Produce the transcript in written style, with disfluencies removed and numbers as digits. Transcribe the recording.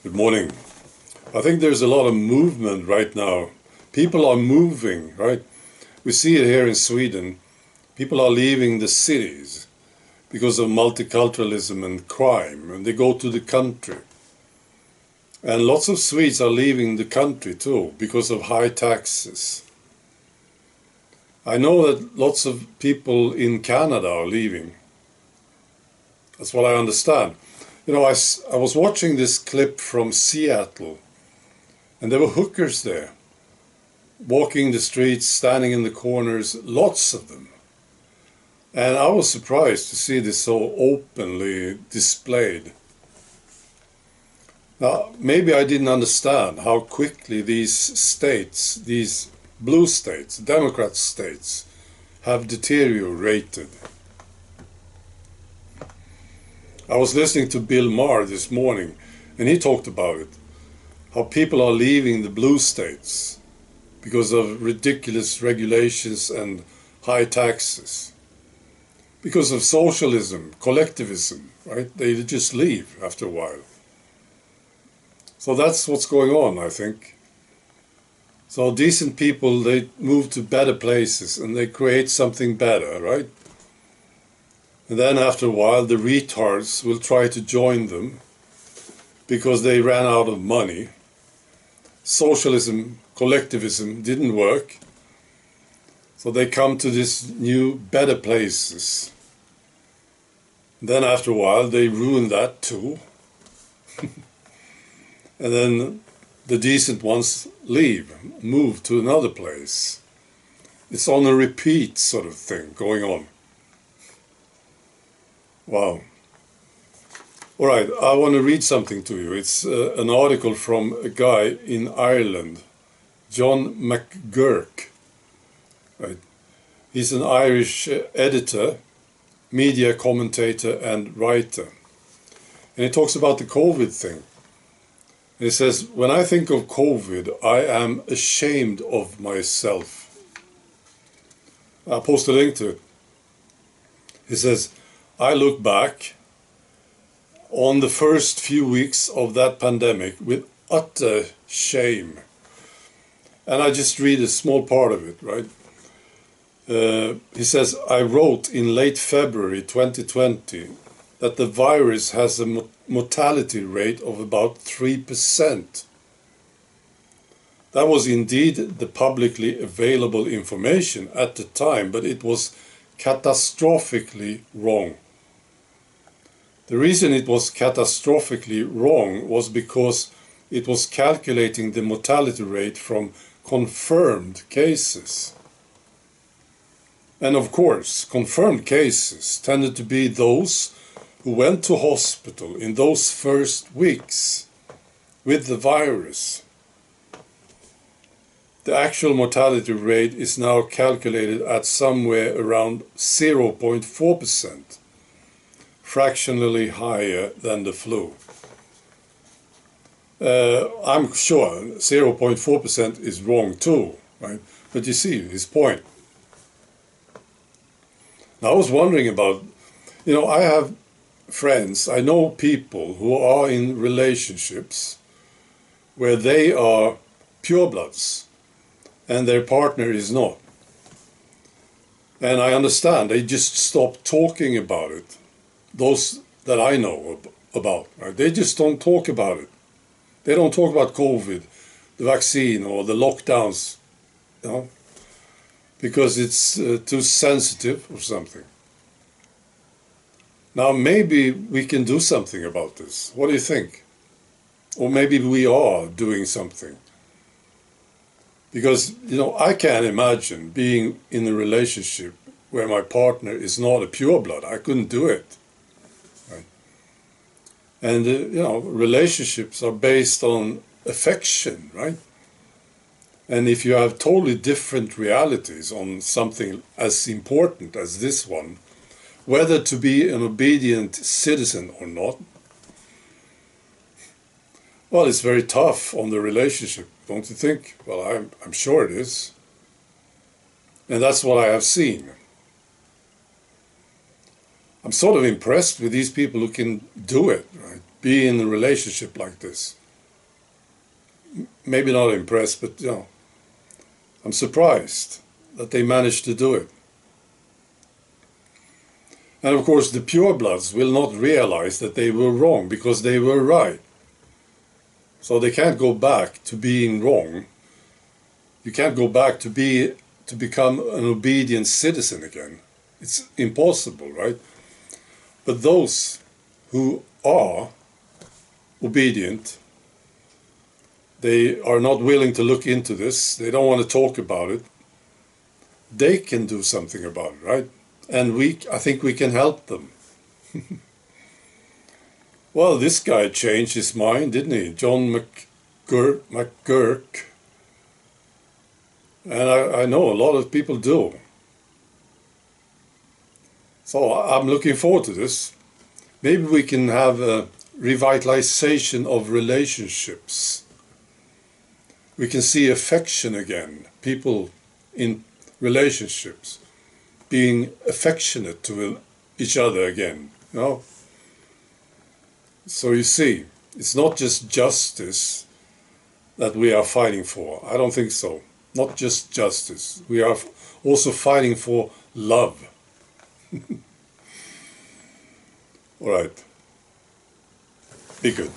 Good morning. I think there's a lot of movement right now. People are moving, right? We see it here in Sweden. People are leaving the cities because of multiculturalism and crime, and they go to the country. And lots of Swedes are leaving the country too because of high taxes. I know that lots of people in Canada are leaving. That's what I understand. You know, I was watching this clip from Seattle, and there were hookers there, walking the streets, standing in the corners, lots of them. And I was surprised to see this so openly displayed. Now, maybe I didn't understand how quickly these states, these blue states, Democrat states, have deteriorated. I was listening to Bill Maher this morning, and he talked about it, how people are leaving the blue states because of ridiculous regulations and high taxes. Because of socialism, collectivism, right? They just leave after a while. So that's what's going on, I think. So decent people, they move to better places and they create something better, right? And then after a while, the retards will try to join them because they ran out of money. Socialism, collectivism didn't work. So they come to this new, better places. Then after a while, they ruin that too. And then the decent ones leave, move to another place. It's on a repeat sort of thing going on. Wow. All right, I want to read something to you. It's an article from a guy in Ireland, John McGuirk. Right. He's an Irish editor, media commentator and writer. And he talks about the COVID thing. And he says, when I think of COVID, I am ashamed of myself. I'll post a link to it. He says, I look back on the first few weeks of that pandemic with utter shame. And I just read a small part of it, right? He says, I wrote in late February 2020 that the virus has a mortality rate of about 3%. That was indeed the publicly available information at the time, but it was catastrophically wrong. The reason it was catastrophically wrong was because it was calculating the mortality rate from confirmed cases. And of course, confirmed cases tended to be those who went to hospital in those first weeks with the virus. The actual mortality rate is now calculated at somewhere around 0.4%, fractionally higher than the flu. I'm sure 0.4% is wrong too, right? But you see his point. Now, I was wondering about, I have friends, I know people who are in relationships where they are purebloods and their partner is not. And I understand, they just stop talking about it. Those that I know about, right? They just don't talk about it. They don't talk about COVID, the vaccine or the lockdowns, because it's too sensitive or something. Now maybe we can do something about this. What do you think? Or maybe we are doing something. Because, I can't imagine being in a relationship where my partner is not a pureblood. I couldn't do it. Right? And, relationships are based on affection, right? And if you have totally different realities on something as important as this one, whether to be an obedient citizen or not, well, it's very tough on the relationship, don't you think? Well, I'm sure it is. And that's what I have seen. I'm sort of impressed with these people who can do it, right? Be in a relationship like this. maybe not impressed, but I'm surprised that they managed to do it. And of course the purebloods will not realize that they were wrong because they were right. So they can't go back to being wrong. You can't go back to become an obedient citizen again. It's impossible, right? But those who are obedient, they are not willing to look into this, they don't want to talk about it, they can do something about it, right? And I think we can help them. Well, this guy changed his mind, didn't he? John McGuirk. And I know a lot of people do. So I'm looking forward to this. Maybe we can have a revitalization of relationships. We can see affection again. People in relationships being affectionate to each other again. So you see, it's not just justice that we are fighting for. I don't think so. Not just justice. We are also fighting for love. All right. Be good.